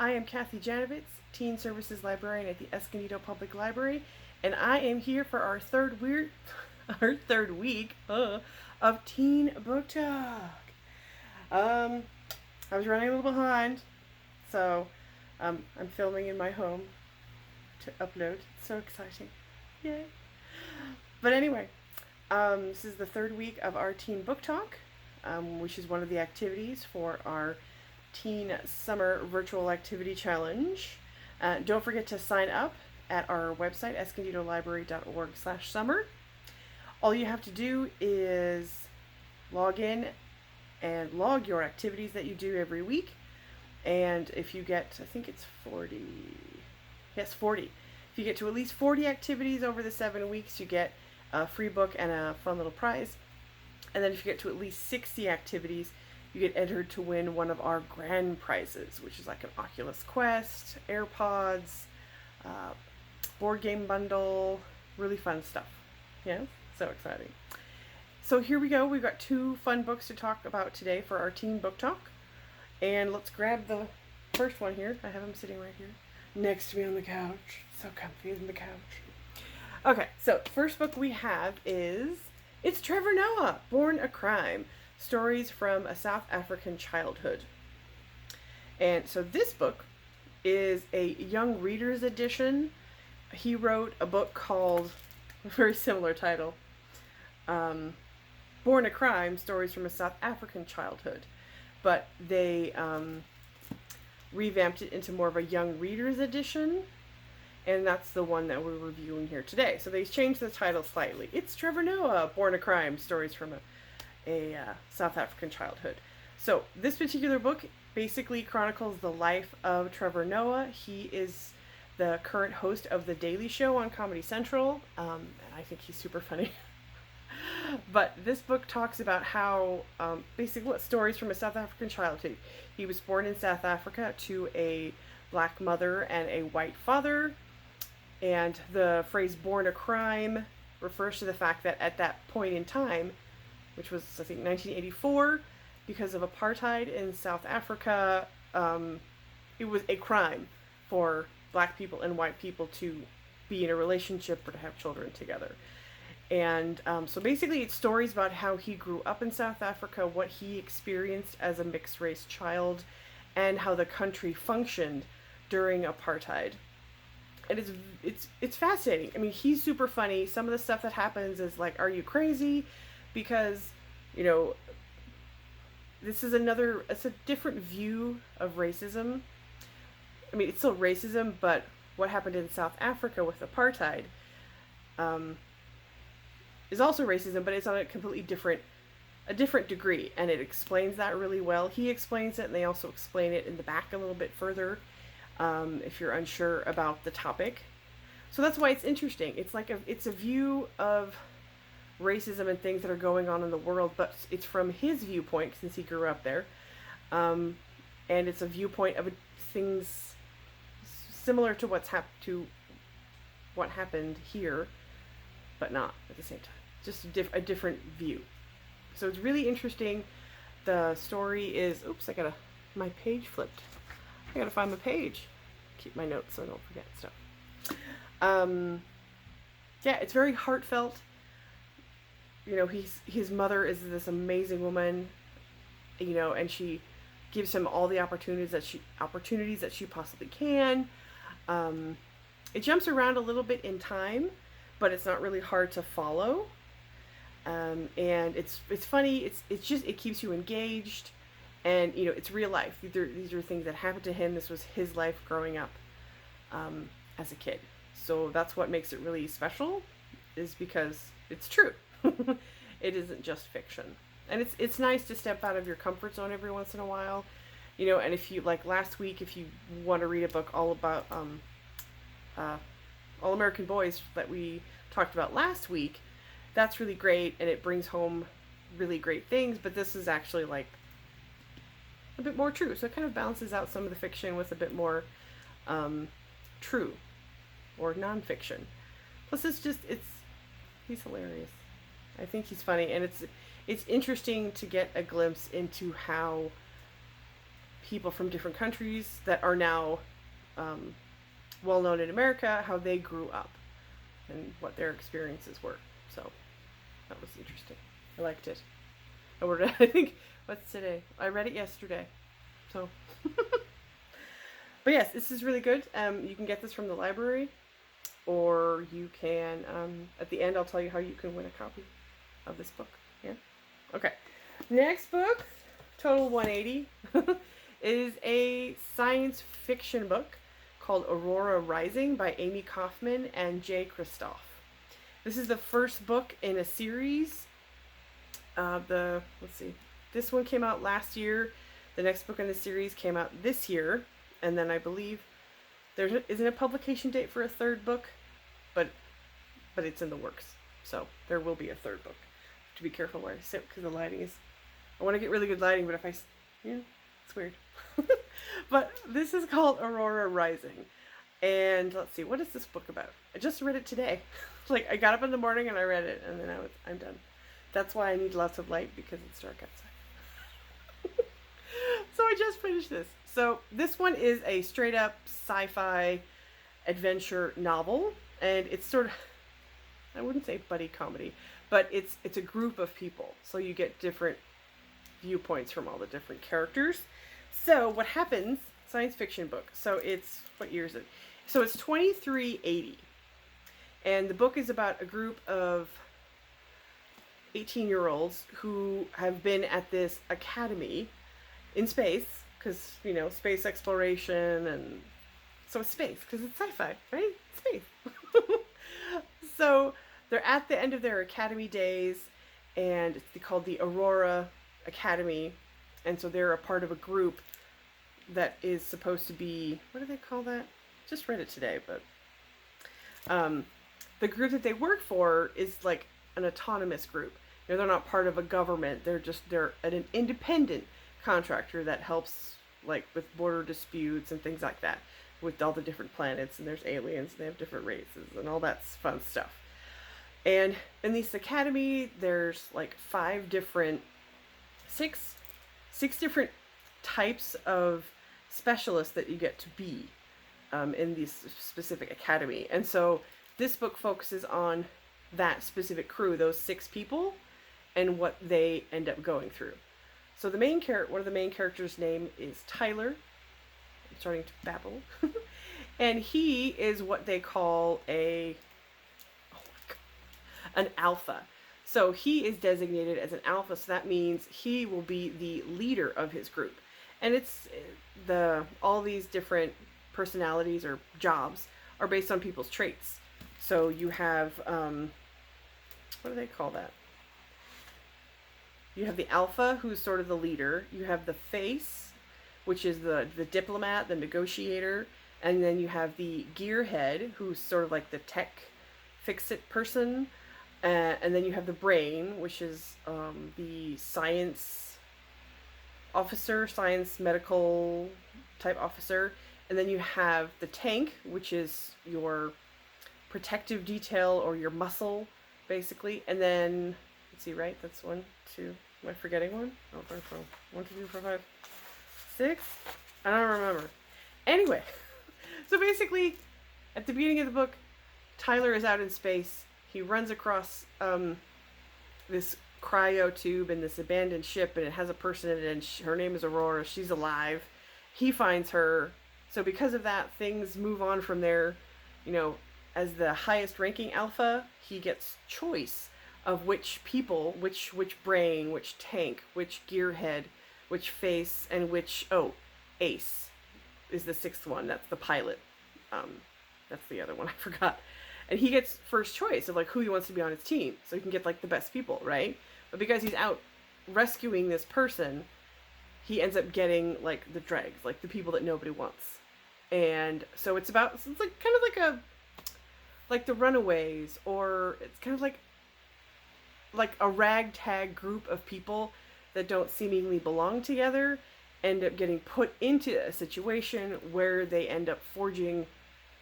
I am Cathy Janovitz, Teen Services Librarian at the Escondido Public Library, and I am here for our third week of Teen Book Talk. I was running a little behind, so I'm filming in my home to upload. It's so exciting. Yay. But anyway, this is the third week of our Teen Book Talk, which is one of the activities for our Teen Summer Virtual Activity Challenge. Don't forget to sign up at our website, escondidolibrary.org/summer. All you have to do is log in and log your activities that you do every week. And if you get, I think it's 40. Yes, 40. If you get to at least 40 activities over the 7 weeks, you get a free book and a fun little prize. And then if you get to at least 60 activities, you get entered to win one of our grand prizes, which is like an Oculus Quest, AirPods, board game bundle, really fun stuff. Yeah, so exciting. So here we go. We've got 2 fun books to talk about today for our Teen Book Talk. And let's grab the first one here. I have them sitting right here next to me on the couch. So comfy on the couch. Okay, so first book we have is, it's Trevor Noah, Born a Crime, Stories from a South African Childhood. And so this book is a young reader's edition. He wrote a book called, a very similar title, Born a Crime, Stories from a South African Childhood. But they revamped it into more of a young reader's edition. And that's the one that we're reviewing here today. So they changed the title slightly. It's Trevor Noah, Born a Crime, Stories from a South African Childhood. So this particular book basically chronicles the life of Trevor Noah. He is the current host of The Daily Show on Comedy Central, and I think he's super funny. But this book talks about how, basically, what stories from a South African childhood. He was born in South Africa to a black mother and a white father. And the phrase born a crime refers to the fact that at that point in time, which was, I think, 1984, because of apartheid in South Africa, it was a crime for black people and white people to be in a relationship or to have children together. And so basically it's stories about how he grew up in South Africa, what he experienced as a mixed race child, and how the country functioned during apartheid. And it's fascinating. I mean, he's super funny. Some of the stuff that happens is like, are you crazy? Because, you know, it's a different view of racism. I mean, it's still racism, but what happened in South Africa with apartheid is also racism, but it's on a completely different degree, and it explains that really well. He explains it, and they also explain it in the back a little bit further, if you're unsure about the topic. So that's why it's interesting. It's like it's a view of racism and things that are going on in the world, but it's from his viewpoint since he grew up there, and it's a viewpoint of things similar to what happened here, but not at the same time. Just a different view. So it's really interesting. The story is, oops, my page flipped. I gotta find my page. Keep my notes so I don't forget stuff. Yeah, it's very heartfelt. You know, his mother is this amazing woman, you know, and she gives him all the opportunities that she possibly can. It jumps around a little bit in time, but it's not really hard to follow. And it's funny. It keeps you engaged, and you know, it's real life. These are things that happened to him. This was his life growing up as a kid. So that's what makes it really special, is because it's true. It isn't just fiction. And it's nice to step out of your comfort zone every once in a while, you know. And if you, like last week, if you want to read a book all about All American Boys that we talked about last week, that's really great, and it brings home really great things. But this is actually like a bit more true, so it kind of balances out some of the fiction with a bit more true or nonfiction. Plus, he's hilarious. I think he's funny, and it's interesting to get a glimpse into how people from different countries that are now well known in America, how they grew up and what their experiences were. So that was interesting. I liked it. I think, what's today? I read it yesterday. So, but yes, this is really good. You can get this from the library, or you can, at the end, I'll tell you how you can win a copy of this book. Yeah? Okay. Next book, Total 180, is a science fiction book called Aurora Rising by Amie Kaufman and Kristoff. This is the first book in a series. Let's see, this one came out last year. The next book in the series came out this year, and then I believe there isn't a publication date for a third book, but it's in the works. So there will be a third book. To be careful where I sit because the lighting is. I want to get really good lighting, but if I, it's weird. But this is called Aurora Rising. And let's see, what is this book about? I just read it today. Like, I got up in the morning and I read it, and then I'm done. That's why I need lots of light, because it's dark outside. So I just finished this. So this one is a straight up sci-fi adventure novel, and it's sort of, I wouldn't say buddy comedy, but it's a group of people. So you get different viewpoints from all the different characters. So what happens, science fiction book. So it's, what year is it? So it's 2380. And the book is about a group of 18-year-olds who have been at this academy in space, because, space exploration, and so it's space, because it's sci-fi, right? Space. So they're at the end of their academy days, and it's called the Aurora Academy, and so they're a part of a group that is supposed to be, what do they call that? Just read it today, but the group that they work for is like an autonomous group. They're not part of a government. They're an independent contractor that helps, like, with border disputes and things like that, with all the different planets, and there's aliens, and they have different races and all that fun stuff. And in this academy, there's like six different types of specialists that you get to be in this specific academy. And so this book focuses on that specific crew, those 6 people, and what they end up going through. So one of the main characters' name is Tyler. I'm starting to babble. And he is what they call an alpha. So he is designated as an alpha, so that means he will be the leader of his group. And it's all these different personalities or jobs are based on people's traits. So you have, what do they call that? You have the alpha, who's sort of the leader. You have the face, which is the diplomat, the negotiator. And then you have the gearhead, who's sort of like the tech fix-it person. And then you have the brain, which is the science officer, science medical type officer. And then you have the tank, which is your protective detail or your muscle, basically. And then, let's see, right? That's 1, 2. Am I forgetting one? Oh, 1, 2, 3, 4, 5, 6. I don't remember. Anyway, so basically, at the beginning of the book, Tyler is out in space. He runs across this cryo tube in this abandoned ship, and it has a person in it, and her name is Aurora. She's alive. He finds her. So because of that, things move on from there. As the highest ranking alpha, he gets choice of which people, which brain, which tank, which gearhead, which face, and which, Ace is the 6th one. That's the pilot. That's the other one I forgot. And he gets first choice of like who he wants to be on his team, so he can get like the best people, right? But because he's out rescuing this person, he ends up getting like the dregs, like the people that nobody wants. And so it's like kind of like the Runaways, or it's kind of like a ragtag group of people that don't seemingly belong together end up getting put into a situation where they end up forging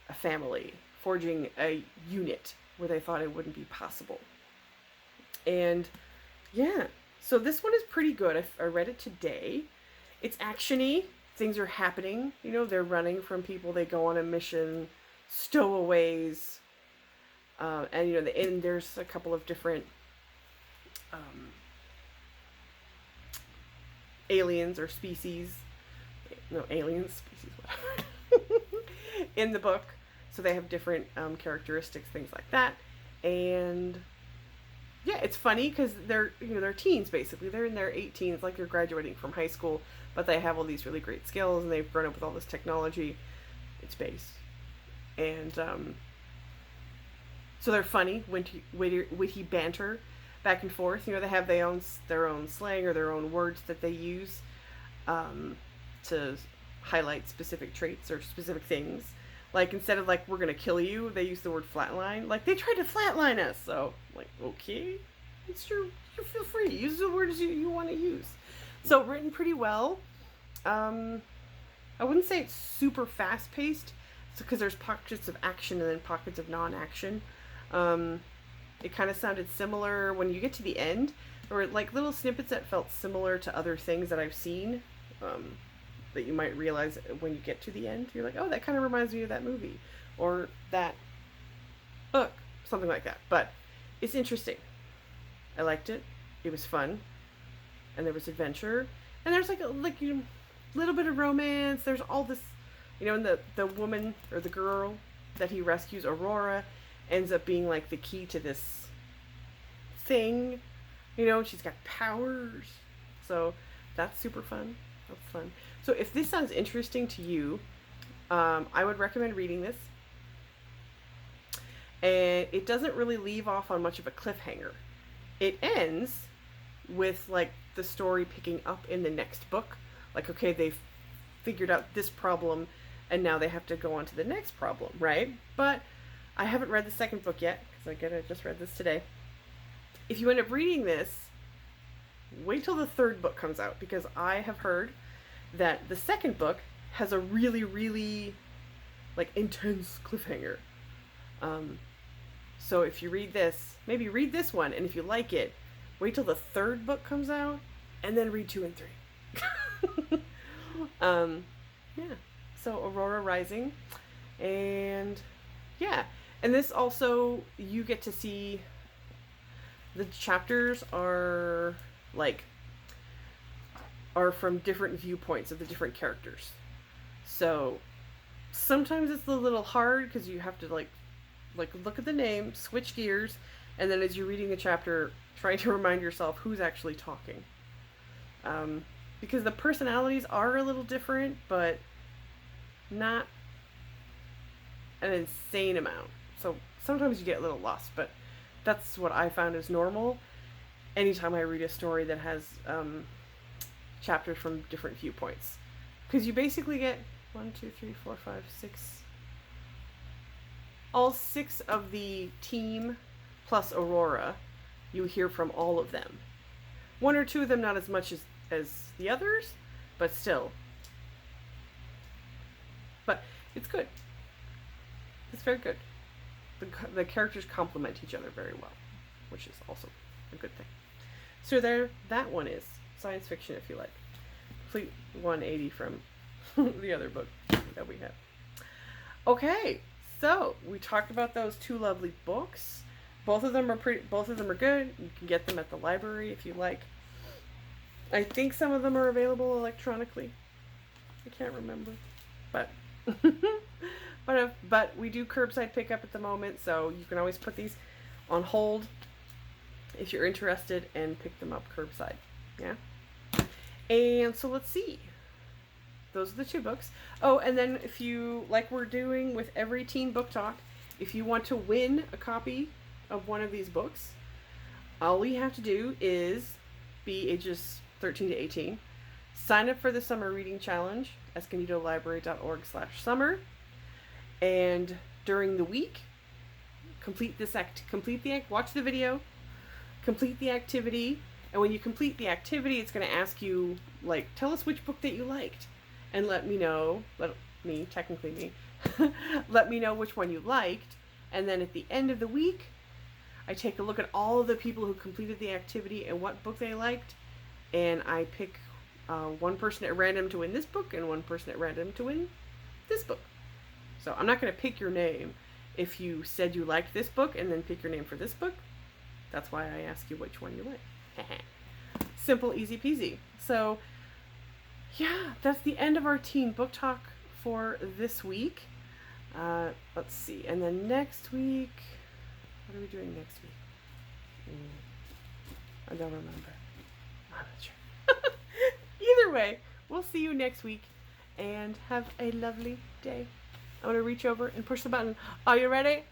a family, forging a unit where they thought it wouldn't be possible. And yeah, so this one is pretty good. I read it today. It's action-y. things are happening. You know, they're running from people. They go on a mission, stowaways, and you know, and there's a couple of different um, aliens or species. No, aliens, species, whatever. In the book, so they have different characteristics, things like that, and yeah, it's funny because they're teens basically. They're in their 18s, like they're graduating from high school, but they have all these really great skills and they've grown up with all this technology. It's space, and so they're funny, witty banter, back and forth. You know, they have their own slang or their own words that they use to highlight specific traits or specific things. Like, instead of like, we're gonna kill you, they use the word flatline. Like, they tried to flatline us, so like, okay, it's your, you feel free, use the words you want to use. So written pretty well. I wouldn't say it's super fast paced, because there's pockets of action and then pockets of non-action. It kind of sounded similar when you get to the end, or like little snippets that felt similar to other things that I've seen. That you might realize when you get to the end. You're like, oh, that kind of reminds me of that movie or that book, something like that. But it's interesting. I liked it. It was fun, and there was adventure, and there's like a little bit of romance. There's all this, you know, and the woman or the girl that he rescues, Aurora, ends up being like the key to this thing, you know. She's got powers, so that's super fun. That's fun. So if this sounds interesting to you, I would recommend reading this. And it doesn't really leave off on much of a cliffhanger. It ends with like the story picking up in the next book. Like, okay, they've figured out this problem and now they have to go on to the next problem, right? But I haven't read the second book yet, because I just read this today. If you end up reading this, wait till the third book comes out, because I have heard that the second book has a really, really like intense cliffhanger. So if you read this, maybe read this one, and if you like it, wait till the third book comes out and then read 2 and 3. Yeah. So Aurora Rising, and yeah, and this also, you get to see the chapters are from different viewpoints of the different characters. So sometimes it's a little hard because you have to like look at the name, switch gears, and then as you're reading the chapter, try to remind yourself who's actually talking. Because the personalities are a little different, but not an insane amount. So sometimes you get a little lost, but that's what I found is normal anytime I read a story that has chapters from different viewpoints, because you basically get 1, 2, 3, 4, 5, 6, all 6 of the team plus Aurora. You hear from all of them. 1 or 2 of them not as much as the others, but still. But it's good. It's very good. The characters complement each other very well, which is also a good thing. So there, that one is science fiction, if you like. Complete 180 from the other book that we have. Okay, so we talked about those 2 lovely books. Both of them are good. You can get them at the library if you like. I think some of them are available electronically. I can't remember, but but we do curbside pickup at the moment, so you can always put these on hold if you're interested and pick them up curbside. Yeah. And so let's see. Those are the 2 books. Oh, and then if you, like we're doing with every teen book talk, if you want to win a copy of one of these books, all you have to do is be ages 13 to 18. Sign up for the summer reading challenge, escondidolibrary.org/summer. And during the week, watch the video, complete the activity, and when you complete the activity, it's going to ask you, like, tell us which book that you liked, and let me know which one you liked, and then at the end of the week, I take a look at all of the people who completed the activity and what book they liked, and I pick one person at random to win this book and one person at random to win this book. So I'm not going to pick your name if you said you liked this book and then pick your name for this book. That's why I ask you which one you like. Simple, easy peasy. So yeah, that's the end of our teen book talk for this week. Let's see. And then next week, what are we doing next week? I don't remember. I'm not sure. Either way, we'll see you next week and have a lovely day. I'm going to reach over and push the button. Are you ready?